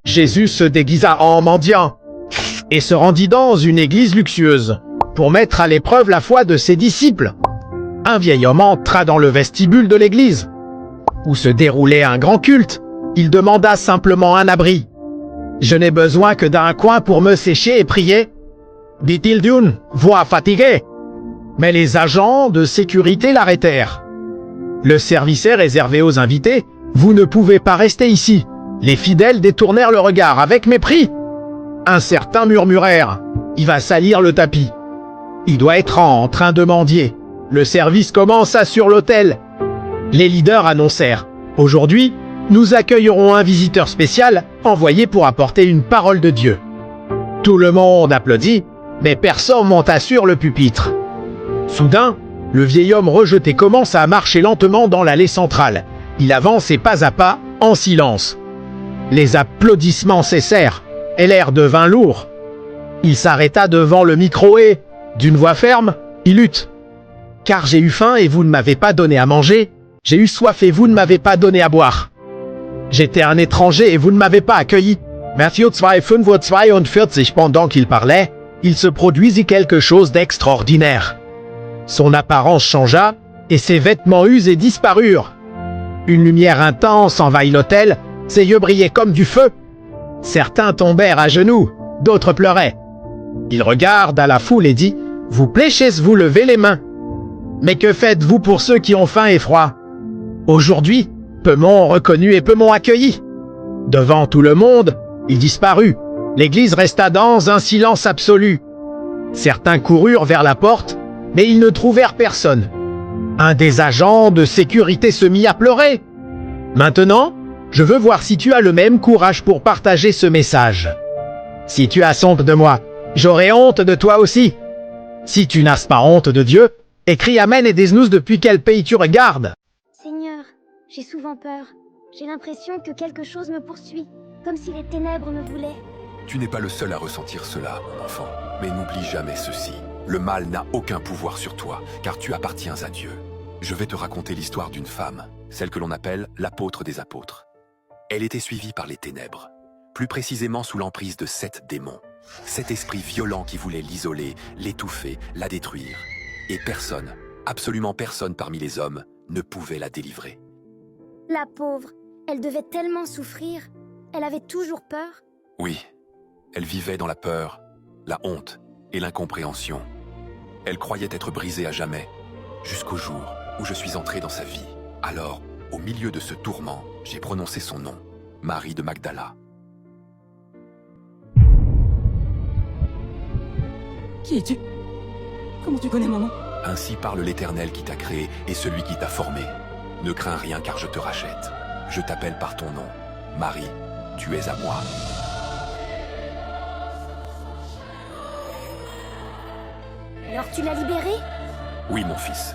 Jésus se déguisa en mendiant et se rendit dans une église luxueuse pour mettre à l'épreuve la foi de ses disciples. Un vieil homme entra dans le vestibule de l'église, où se déroulait un grand culte. Il demanda simplement un abri. « Je n'ai besoin que d'un coin pour me sécher et prier », dit-il d'une voix fatiguée. Mais les agents de sécurité l'arrêtèrent. « Le service est réservé aux invités. Vous ne pouvez pas rester ici. » Les fidèles détournèrent le regard avec mépris. Un certain murmurèrent « Il va salir le tapis. Il doit être en train de mendier. Le service commence sur l'autel. » Les leaders annoncèrent « Aujourd'hui, nous accueillerons un visiteur spécial envoyé pour apporter une parole de Dieu. » Tout le monde applaudit, mais personne monta sur le pupitre. Soudain, le vieil homme rejeté commence à marcher lentement dans l'allée centrale. Il avançait pas à pas, en silence. Les applaudissements cessèrent, et l'air devint lourd. Il s'arrêta devant le micro et, d'une voix ferme, il lutte. « Car j'ai eu faim et vous ne m'avez pas donné à manger. J'ai eu soif et vous ne m'avez pas donné à boire. J'étais un étranger et vous ne m'avez pas accueilli. » Matthieu 2:45. Pendant qu'il parlait, il se produisit quelque chose d'extraordinaire. Son apparence changea et ses vêtements usés disparurent. Une lumière intense envahit l'autel, ses yeux brillaient comme du feu. Certains tombèrent à genoux, d'autres pleuraient. Il regarda la foule et dit « Vous plaît-vous lever les mains? Mais que faites-vous pour ceux qui ont faim et froid? Aujourd'hui, peu m'ont reconnu et peu m'ont accueilli. » Devant tout le monde, il disparut. L'église resta dans un silence absolu. Certains coururent vers la porte, mais ils ne trouvèrent personne. Un des agents de sécurité se mit à pleurer. « Maintenant, je veux voir si tu as le même courage pour partager ce message. Si tu as honte de moi, j'aurai honte de toi aussi. Si tu n'as pas honte de Dieu, écris Amen et dis-nous depuis quel pays tu regardes. » Seigneur, j'ai souvent peur. J'ai l'impression que quelque chose me poursuit, comme si les ténèbres me voulaient. Tu n'es pas le seul à ressentir cela, mon enfant. Mais n'oublie jamais ceci. Le mal n'a aucun pouvoir sur toi, car tu appartiens à Dieu. Je vais te raconter l'histoire d'une femme, celle que l'on appelle l'apôtre des apôtres. Elle était suivie par les ténèbres, plus précisément sous l'emprise de 7 démons. 7 esprits violents qui voulaient l'isoler, l'étouffer, la détruire. Et personne, absolument personne parmi les hommes, ne pouvait la délivrer. La pauvre, elle devait tellement souffrir. Elle avait toujours peur. Oui, elle vivait dans la peur, la honte et l'incompréhension. Elle croyait être brisée à jamais, jusqu'au jour où je suis entré dans sa vie. Alors, au milieu de ce tourment, j'ai prononcé son nom, Marie de Magdala. Qui es-tu? Comment tu connais mon nom? Ainsi parle l'Éternel qui t'a créé et celui qui t'a formé. Ne crains rien car je te rachète. Je t'appelle par ton nom. Marie, tu es à moi. Alors tu l'as libérée? Oui, mon fils.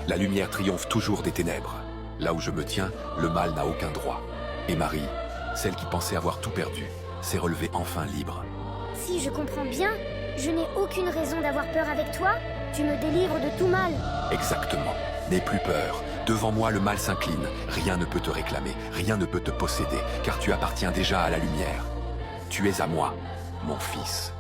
La lumière triomphe toujours des ténèbres. Là où je me tiens, le mal n'a aucun droit. Et Marie, celle qui pensait avoir tout perdu, s'est relevée enfin libre. Si je comprends bien, je n'ai aucune raison d'avoir peur avec toi. Tu me délivres de tout mal. Exactement. N'aie plus peur. Devant moi, le mal s'incline. Rien ne peut te réclamer, rien ne peut te posséder, car tu appartiens déjà à la lumière. Tu es à moi, mon fils.